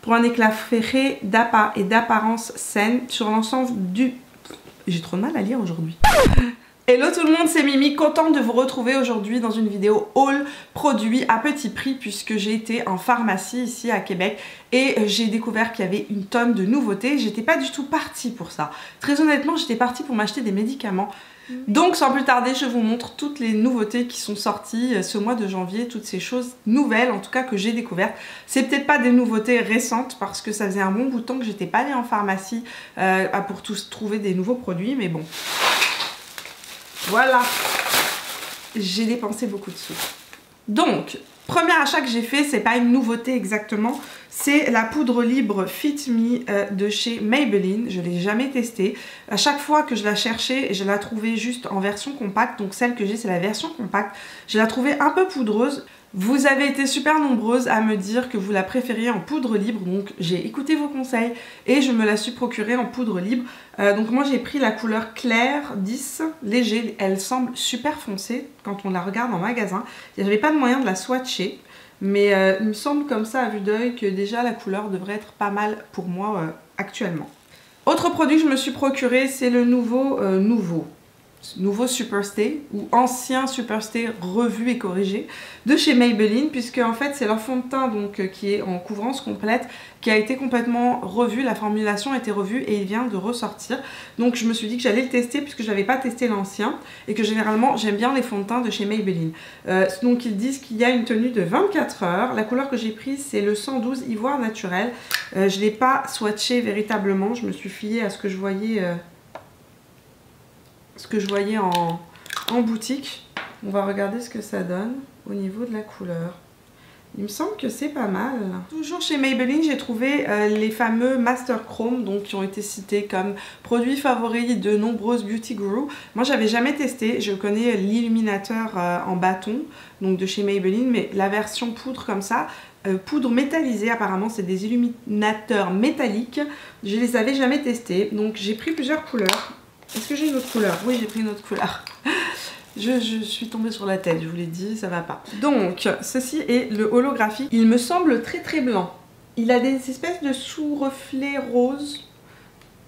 pour un éclat ferré d'appât et d'apparence saine sur l'ensemble du... J'ai trop de mal à lire aujourd'hui. Hello tout le monde, c'est Mimi, contente de vous retrouver aujourd'hui dans une vidéo haul produits à petit prix puisque j'ai été en pharmacie ici à Québec et j'ai découvert qu'il y avait une tonne de nouveautés. J'étais pas du tout partie pour ça. Très honnêtement, j'étais partie pour m'acheter des médicaments. Donc sans plus tarder, je vous montre toutes les nouveautés qui sont sorties ce mois de janvier, toutes ces choses nouvelles en tout cas que j'ai découvertes. C'est peut-être pas des nouveautés récentes parce que ça faisait un bon bout de temps que j'étais pas allée en pharmacie pour tous trouver des nouveaux produits, mais bon. Voilà, j'ai dépensé beaucoup de sous. Donc, premier achat que j'ai fait, c'est pas une nouveauté exactement, c'est la poudre libre Fit Me de chez Maybelline. Je l'ai jamais testée. À chaque fois que je la cherchais, je la trouvais juste en version compacte. Donc celle que j'ai, c'est la version compacte. Je la trouvais un peu poudreuse. Vous avez été super nombreuses à me dire que vous la préfériez en poudre libre, donc j'ai écouté vos conseils et je me la suis procurée en poudre libre. Donc moi j'ai pris la couleur claire 10, léger, elle semble super foncée quand on la regarde en magasin. J'avais pas de moyen de la swatcher, mais il me semble comme ça à vue d'œil que déjà la couleur devrait être pas mal pour moi actuellement. Autre produit que je me suis procuré, c'est le nouveau Superstay ou ancien Superstay revu et corrigé de chez Maybelline, puisque en fait c'est leur fond de teint donc qui est en couvrance complète qui a été complètement revu, la formulation a été revue et il vient de ressortir. Donc je me suis dit que j'allais le tester puisque je n'avais pas testé l'ancien et que généralement j'aime bien les fonds de teint de chez Maybelline. Donc ils disent qu'il y a une tenue de 24 heures. La couleur que j'ai prise c'est le 112 Ivoire naturel. Je ne l'ai pas swatché véritablement, je me suis fiée à ce que je voyais en boutique. On va regarder ce que ça donne au niveau de la couleur. Il me semble que c'est pas mal. Toujours chez Maybelline, j'ai trouvé les fameux Master Chrome, donc qui ont été cités comme produits favoris de nombreuses beauty gurus. Moi, j'avais jamais testé. Je connais l'illuminateur en bâton, donc de chez Maybelline, mais la version poudre comme ça, poudre métallisée, apparemment, c'est des illuminateurs métalliques. Je les avais jamais testés, donc j'ai pris plusieurs couleurs. Est-ce que j'ai une autre couleur? Oui, j'ai pris une autre couleur. Je suis tombée sur la tête, je vous l'ai dit, ça va pas. Donc, ceci est le holographique. Il me semble très très blanc. Il a des espèces de sous-reflets roses.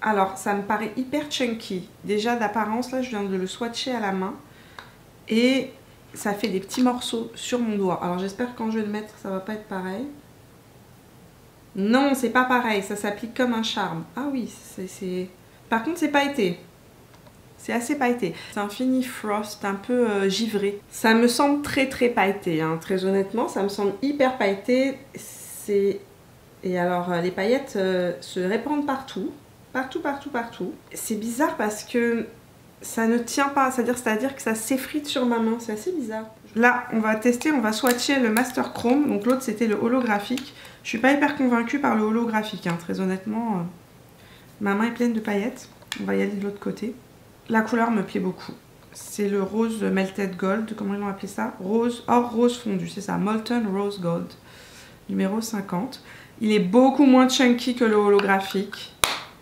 Alors, ça me paraît hyper chunky. Déjà d'apparence, là, je viens de le swatcher à la main. Et ça fait des petits morceaux sur mon doigt. Alors, j'espère que quand je vais le mettre, ça va pas être pareil. Non, c'est pas pareil. Ça s'applique comme un charme. Ah oui, c'est... Par contre, c'est pailleté. C'est assez pailleté. C'est un fini frost un peu givré. Ça me semble très très pailleté, hein. Très honnêtement, ça me semble hyper pailleté. Et alors les paillettes se répandent partout. Partout. C'est bizarre parce que ça ne tient pas, c'est-à-dire que ça s'effrite sur ma main. C'est assez bizarre. Là, on va tester, on va swatcher le Master Chrome. Donc l'autre c'était le holographique. Je suis pas hyper convaincue par le holographique, hein. Très honnêtement. Ma main est pleine de paillettes. On va y aller de l'autre côté. La couleur me plaît beaucoup. C'est le rose melted gold, comment ils l'ont appelé ça? Rose, or rose fondu, c'est ça, molten rose gold, numéro 50. Il est beaucoup moins chunky que le holographique.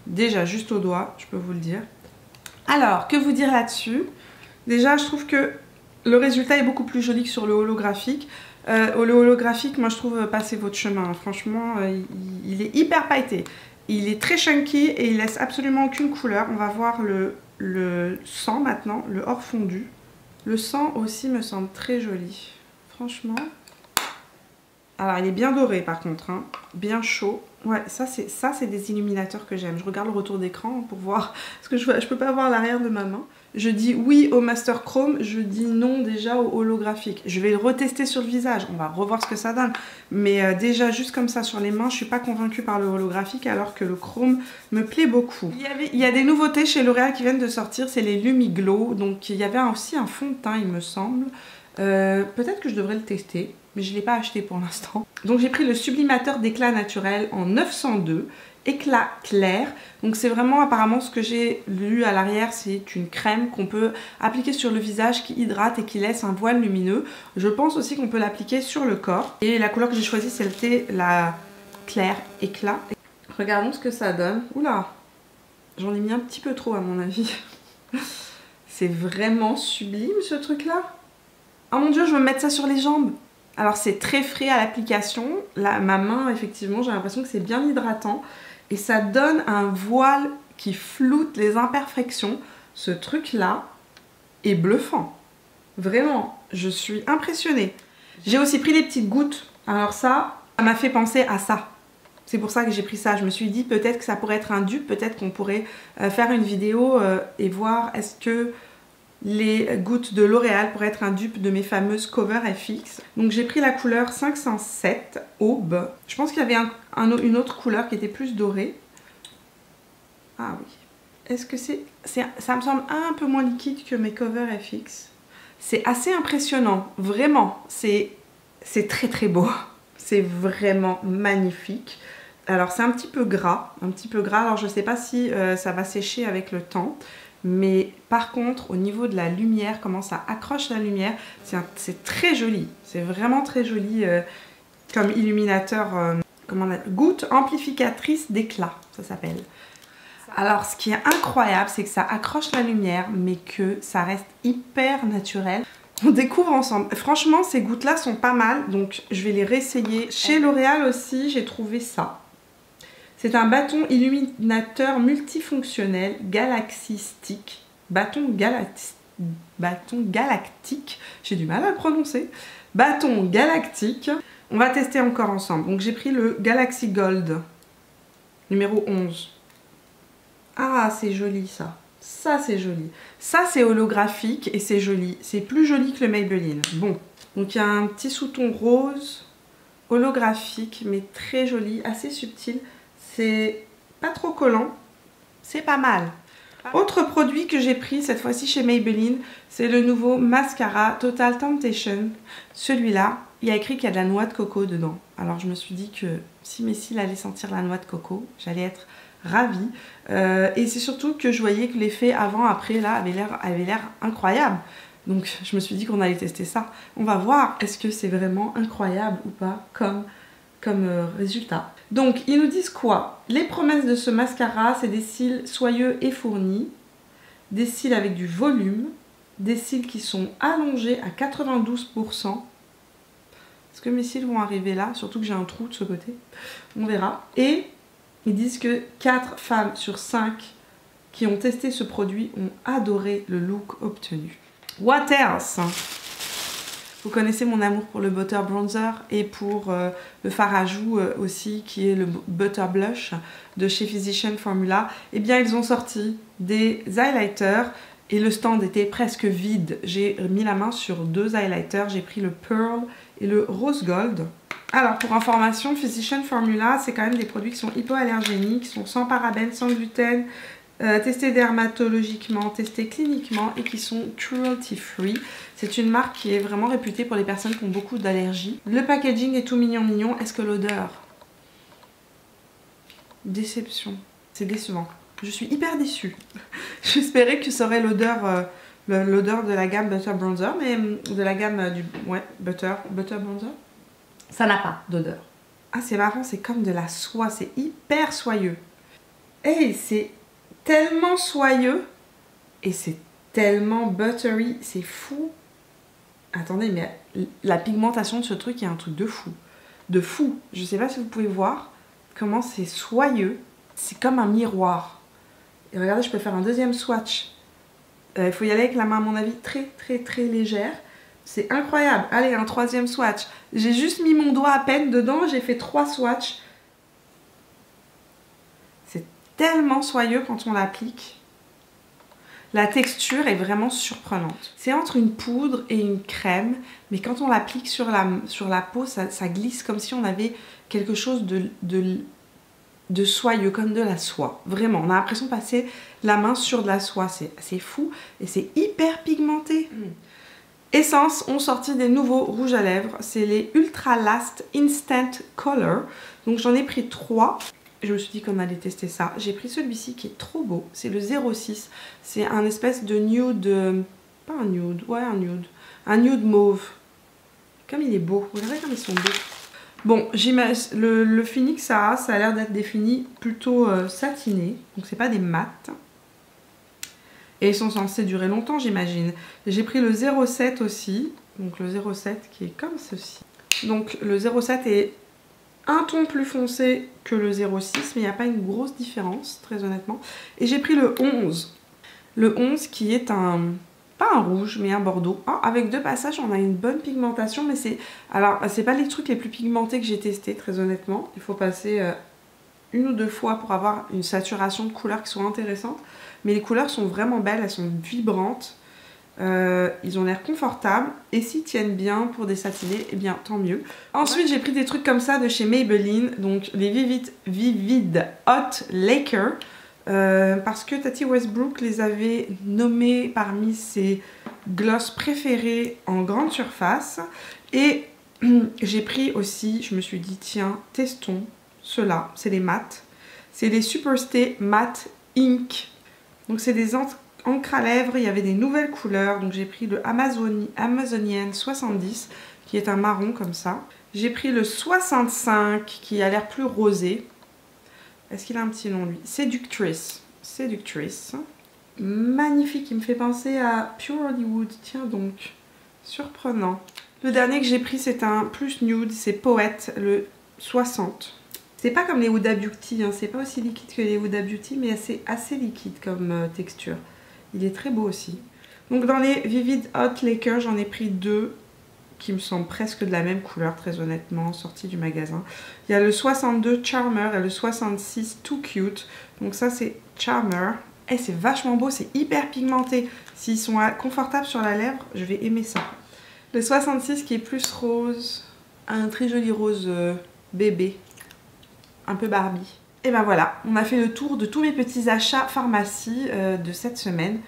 Déjà, juste au doigt, je peux vous le dire. Alors, que vous dire là-dessus? Déjà, je trouve que le résultat est beaucoup plus joli que sur le holographique. Le holographique, moi je trouve, passez votre chemin. Franchement, il est hyper pailleté. Il est très chunky et il laisse absolument aucune couleur. On va voir le sang maintenant, le hors fondu. Le sang aussi me semble très joli. Franchement. Alors il est bien doré par contre, hein. Bien chaud. Ouais, ça c'est des illuminateurs que j'aime. Je regarde le retour d'écran pour voir. Parce que je peux pas voir l'arrière de ma main. Je dis oui au Master Chrome, je dis non déjà au holographique. Je vais le retester sur le visage, on va revoir ce que ça donne. Mais déjà juste comme ça sur les mains, je suis pas convaincue par le holographique alors que le chrome me plaît beaucoup. Il y a des nouveautés chez L'Oréal qui viennent de sortir, c'est les Lumiglow. Donc il y avait aussi un fond de teint il me semble. Peut-être que je devrais le tester, mais je ne l'ai pas acheté pour l'instant. Donc j'ai pris le sublimateur d'éclat naturel en 902. Éclat clair, donc c'est vraiment apparemment ce que j'ai lu à l'arrière, c'est une crème qu'on peut appliquer sur le visage qui hydrate et qui laisse un voile lumineux. Je pense aussi qu'on peut l'appliquer sur le corps et la couleur que j'ai choisie c'était la claire éclat. Regardons ce que ça donne. Oula, j'en ai mis un petit peu trop à mon avis. C'est vraiment sublime ce truc là. Oh mon dieu, je veux me mettre ça sur les jambes. Alors c'est très frais à l'application. Là, ma main, effectivement, j'ai l'impression que c'est bien hydratant. Et ça donne un voile qui floute les imperfections. Ce truc-là est bluffant. Vraiment, je suis impressionnée. J'ai aussi pris des petites gouttes. Alors ça m'a fait penser à ça. C'est pour ça que j'ai pris ça. Je me suis dit peut-être que ça pourrait être un dupe. Peut-être qu'on pourrait faire une vidéo et voir est-ce que les gouttes de L'Oréal pourraient être un dupe de mes fameuses Cover FX. Donc j'ai pris la couleur 507 Aube. Je pense qu'il y avait une autre couleur qui était plus dorée. Ah oui. Est-ce que ça me semble un peu moins liquide que mes Cover FX. C'est assez impressionnant. Vraiment. C'est très très beau. C'est vraiment magnifique. Alors c'est un petit peu gras. Alors je ne sais pas si ça va sécher avec le temps. Mais par contre, au niveau de la lumière, comment ça accroche la lumière, c'est très joli. C'est vraiment très joli comme illuminateur. Goutte amplificatrice d'éclat, ça s'appelle. Alors, ce qui est incroyable, c'est que ça accroche la lumière, mais que ça reste hyper naturel. On découvre ensemble. Franchement, ces gouttes-là sont pas mal, donc je vais les réessayer. Chez L'Oréal aussi, j'ai trouvé ça. C'est un bâton illuminateur multifonctionnel Galaxy Stick. Bâton galactique. J'ai du mal à le prononcer. Bâton galactique. On va tester encore ensemble. Donc j'ai pris le Galaxy Gold. Numéro 11. Ah, c'est joli ça. Ça, c'est joli. Ça, c'est holographique et c'est joli. C'est plus joli que le Maybelline. Bon. Donc il y a un petit sous-ton rose holographique, mais très joli, assez subtil. C'est pas trop collant, c'est pas mal. Autre produit que j'ai pris cette fois-ci chez Maybelline, c'est le nouveau mascara Total Temptation. Celui-là, il y a écrit qu'il y a de la noix de coco dedans. Alors je me suis dit que si mes cils allaient sentir la noix de coco, j'allais être ravie. Et c'est surtout que je voyais que l'effet avant-après là avait l'air incroyable. Donc je me suis dit qu'on allait tester ça. On va voir est-ce que c'est vraiment incroyable ou pas comme résultat. Donc ils nous disent quoi? Les promesses de ce mascara, c'est des cils soyeux et fournis, des cils avec du volume, des cils qui sont allongés à 92%. Est-ce que mes cils vont arriver là? Surtout que j'ai un trou de ce côté. On verra. Et ils disent que 4 femmes sur 5 qui ont testé ce produit ont adoré le look obtenu. What else? Vous connaissez mon amour pour le Butter Bronzer et pour le fard à joues aussi qui est le Butter Blush de chez Physicians Formula. Eh bien ils ont sorti des highlighters et le stand était presque vide. J'ai mis la main sur 2 highlighters, j'ai pris le Pearl et le Rose Gold. Alors pour information, Physicians Formula c'est quand même des produits qui sont hypoallergéniques, qui sont sans parabènes, sans gluten, testés dermatologiquement, testés cliniquement et qui sont cruelty free. C'est une marque qui est vraiment réputée pour les personnes qui ont beaucoup d'allergies. Le packaging est tout mignon mignon. Est-ce que l'odeur? Déception. C'est décevant. Je suis hyper déçue. J'espérais que ça aurait l'odeur de la gamme Butter Bronzer, mais de la gamme du Butter Bronzer. Ça n'a pas d'odeur. Ah c'est marrant, c'est comme de la soie, c'est hyper soyeux. Et c'est tellement soyeux et c'est tellement buttery, c'est fou. Attendez, mais la pigmentation de ce truc est un truc de fou. De fou. Je sais pas si vous pouvez voir comment c'est soyeux. C'est comme un miroir. Et regardez, je peux faire un deuxième swatch. Il faut y aller avec la main, à mon avis, très très très légère. C'est incroyable. Allez, un troisième swatch. J'ai juste mis mon doigt à peine dedans, j'ai fait 3 swatchs. C'est tellement soyeux quand on l'applique. La texture est vraiment surprenante. C'est entre une poudre et une crème, mais quand on l'applique sur la peau, ça glisse comme si on avait quelque chose de soyeux, comme de la soie. Vraiment, on a l'impression de passer la main sur de la soie. C'est fou et c'est hyper pigmenté. Essence ont sorti des nouveaux rouges à lèvres. C'est les Ultra Last Instant Color. Donc j'en ai pris 3. Je me suis dit qu'on allait tester ça. J'ai pris celui-ci qui est trop beau. C'est le 06. C'est un espèce de nude... Pas un nude, ouais un nude. Un nude mauve. Comme il est beau. Regardez comme ils sont beaux. Bon, le fini que ça a l'air d'être des finis plutôt satinés. Donc c'est pas des mats. Et ils sont censés durer longtemps j'imagine. J'ai pris le 07 aussi. Donc le 07 qui est comme ceci. Donc le 07 est un ton plus foncé que le 06, mais il n'y a pas une grosse différence, très honnêtement. Et j'ai pris le 11. Le 11 qui est un... pas un rouge, mais un bordeaux. Oh, avec 2 passages, on a une bonne pigmentation, mais c'est... Alors, c'est pas les trucs les plus pigmentés que j'ai testés, très honnêtement. Il faut passer 1 ou 2 fois pour avoir une saturation de couleurs qui soit intéressante. Mais les couleurs sont vraiment belles, elles sont vibrantes. Ils ont l'air confortables et s'ils tiennent bien pour des satinés, eh bien tant mieux. Ensuite j'ai pris des trucs comme ça de chez Maybelline, donc les Vivid Hot Laker, parce que Tati Westbrook les avait nommés parmi ses gloss préférés en grande surface. Et j'ai pris aussi, je me suis dit tiens, testons ceux-là, c'est les mattes. C'est les Superstay Matte Ink. Donc c'est des encre à lèvres, il y avait des nouvelles couleurs, donc j'ai pris le Amazonian 70 qui est un marron comme ça. J'ai pris le 65 qui a l'air plus rosé. Est-ce qu'il a un petit nom lui? Séductrice. Séductrice. Magnifique, il me fait penser à Pure Hollywood, tiens donc. Surprenant. Le dernier que j'ai pris c'est un plus nude, c'est Poète, le 60. C'est pas comme les Huda Beauty, hein. C'est pas aussi liquide que les Huda Beauty, mais c'est assez liquide comme texture. Il est très beau aussi. Donc dans les Vivid Hot Laker, j'en ai pris 2 qui me semblent presque de la même couleur, très honnêtement, sortis du magasin. Il y a le 62 Charmer et le 66 Too Cute. Donc ça c'est Charmer. Et c'est vachement beau, c'est hyper pigmenté. S'ils sont confortables sur la lèvre, je vais aimer ça. Le 66 qui est plus rose, un très joli rose bébé, un peu Barbie. Et ben voilà, on a fait le tour de tous mes petits achats pharmacie de cette semaine.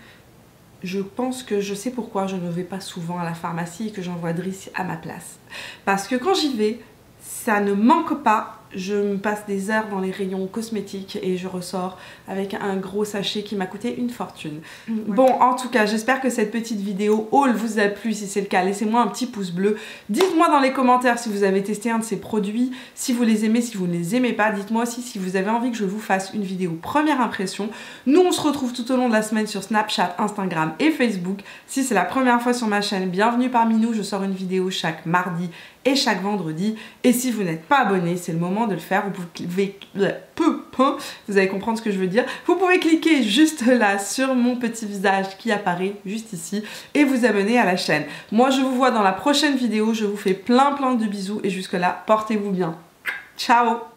Je pense que je sais pourquoi je ne vais pas souvent à la pharmacie et que j'envoie Driss à ma place. Parce que quand j'y vais, ça ne manque pas. Je me passe des heures dans les rayons cosmétiques et je ressors avec un gros sachet qui m'a coûté une fortune. Ouais. Bon, en tout cas, j'espère que cette petite vidéo haul vous a plu. Si c'est le cas, laissez-moi un petit pouce bleu. Dites-moi dans les commentaires si vous avez testé un de ces produits, si vous les aimez, si vous ne les aimez pas. Dites-moi aussi si vous avez envie que je vous fasse une vidéo première impression. Nous, on se retrouve tout au long de la semaine sur Snapchat, Instagram et Facebook. Si c'est la première fois sur ma chaîne, bienvenue parmi nous. Je sors une vidéo chaque mardi et chaque vendredi. Et si vous n'êtes pas abonné, c'est le moment de le faire. Vous pouvez... Vous allez comprendre ce que je veux dire. Vous pouvez cliquer juste là sur mon petit visage qui apparaît juste ici et vous abonner à la chaîne. Moi, je vous vois dans la prochaine vidéo. Je vous fais plein de bisous et jusque là, portez-vous bien. Ciao!